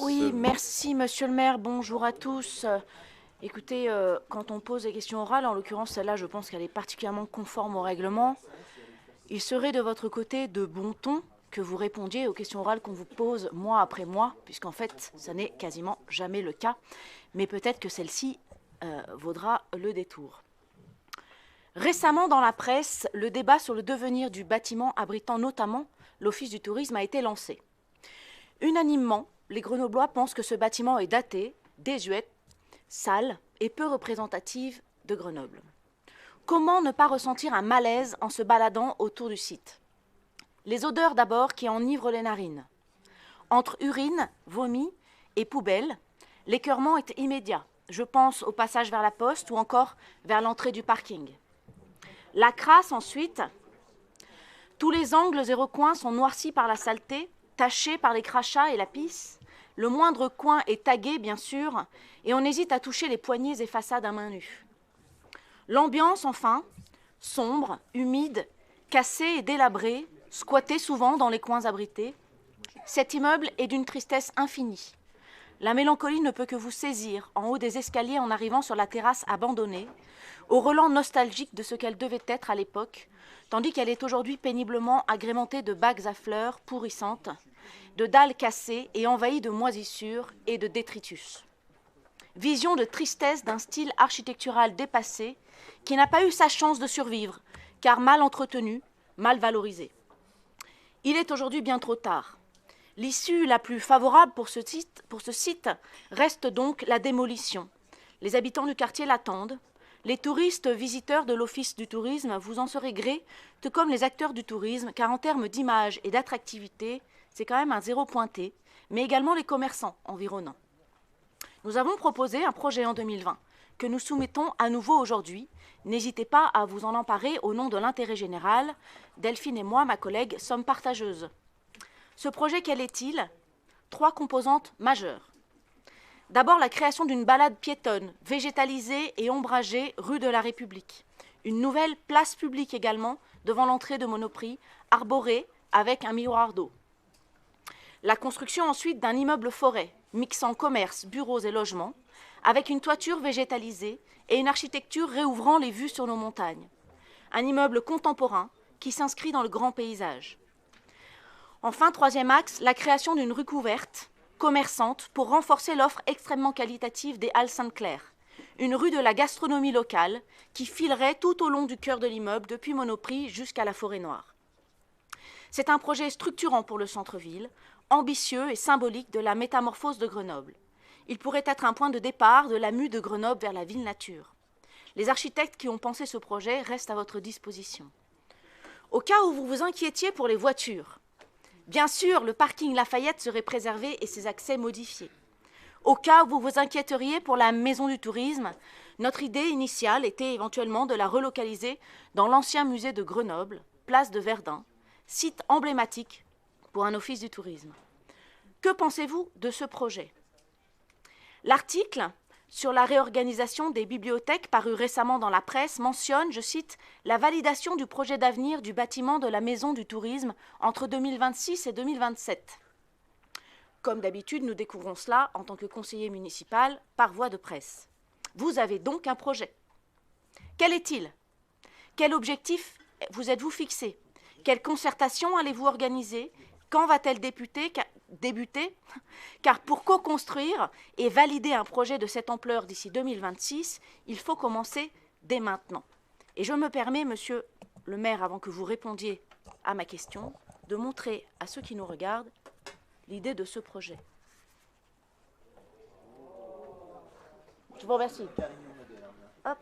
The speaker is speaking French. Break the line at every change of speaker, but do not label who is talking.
Oui, merci Monsieur le maire, bonjour à tous. Écoutez, quand on pose des questions orales, en l'occurrence celle-là, je pense qu'elle est particulièrement conforme au règlement. Il serait de votre côté de bon ton que vous répondiez aux questions orales qu'on vous pose mois après mois, puisqu'en fait, ça n'est quasiment jamais le cas. Mais peut-être que celle-ci vaudra le détour. Récemment, dans la presse, le débat sur le devenir du bâtiment abritant notamment l'Office du tourisme a été lancé. Unanimement, les Grenoblois pensent que ce bâtiment est daté, désuet, sale et peu représentative de Grenoble. Comment ne pas ressentir un malaise en se baladant autour du site? Les odeurs d'abord qui enivrent les narines. Entre urine, vomi et poubelle, l'écœurement est immédiat. Je pense au passage vers la poste ou encore vers l'entrée du parking. La crasse ensuite. Tous les angles et recoins sont noircis par la saleté, tachés par les crachats et la pisse. Le moindre coin est tagué, bien sûr, et on hésite à toucher les poignées et façades à main nue. L'ambiance, enfin, sombre, humide, cassée et délabrée, squattée souvent dans les coins abrités. Cet immeuble est d'une tristesse infinie. La mélancolie ne peut que vous saisir en haut des escaliers en arrivant sur la terrasse abandonnée, au relent nostalgique de ce qu'elle devait être à l'époque, tandis qu'elle est aujourd'hui péniblement agrémentée de bagues à fleurs pourrissantes, de dalles cassées et envahies de moisissures et de détritus. Vision de tristesse d'un style architectural dépassé qui n'a pas eu sa chance de survivre, car mal entretenu, mal valorisé. Il est aujourd'hui bien trop tard. L'issue la plus favorable pour ce site reste donc la démolition. Les habitants du quartier l'attendent. Les touristes visiteurs de l'Office du tourisme vous en serez gré, tout comme les acteurs du tourisme, car en termes d'image et d'attractivité, c'est quand même un zéro pointé, mais également les commerçants environnants. Nous avons proposé un projet en 2020 que nous soumettons à nouveau aujourd'hui. N'hésitez pas à vous en emparer au nom de l'intérêt général. Delphine et moi, ma collègue, sommes partageuses. Ce projet, quel est-il? 3 composantes majeures. D'abord, la création d'une balade piétonne, végétalisée et ombragée rue de la République. Une nouvelle place publique également, devant l'entrée de Monoprix, arborée avec un miroir d'eau. La construction ensuite d'un immeuble forêt, mixant commerce, bureaux et logements, avec une toiture végétalisée et une architecture réouvrant les vues sur nos montagnes. Un immeuble contemporain qui s'inscrit dans le grand paysage. Enfin, troisième axe, la création d'une rue couverte, commerçante, pour renforcer l'offre extrêmement qualitative des Halles Sainte-Claire. Une rue de la gastronomie locale qui filerait tout au long du cœur de l'immeuble, depuis Monoprix jusqu'à la Forêt Noire. C'est un projet structurant pour le centre-ville, ambitieux et symbolique de la métamorphose de Grenoble. Il pourrait être un point de départ de la mue de Grenoble vers la ville nature. Les architectes qui ont pensé ce projet restent à votre disposition. Au cas où vous vous inquiétiez pour les voitures, bien sûr, le parking Lafayette serait préservé et ses accès modifiés. Au cas où vous vous inquiéteriez pour la maison du tourisme, notre idée initiale était éventuellement de la relocaliser dans l'ancien musée de Grenoble, place de Verdun, site emblématique pour un office du tourisme. Que pensez-vous de ce projet? L'article sur la réorganisation des bibliothèques paru récemment dans la presse mentionne, je cite, « la validation du projet d'avenir du bâtiment de la Maison du Tourisme entre 2026 et 2027 ». Comme d'habitude, nous découvrons cela en tant que conseiller municipal par voie de presse. Vous avez donc un projet. Quel est-il? Quel objectif vous êtes-vous fixé? Quelle concertation allez-vous organiser? Quand va-t-elle débuter? Car pour co-construire et valider un projet de cette ampleur d'ici 2026, il faut commencer dès maintenant. Et je me permets, monsieur le maire, avant que vous répondiez à ma question, de montrer à ceux qui nous regardent l'idée de ce projet. Je vous remercie. Hop.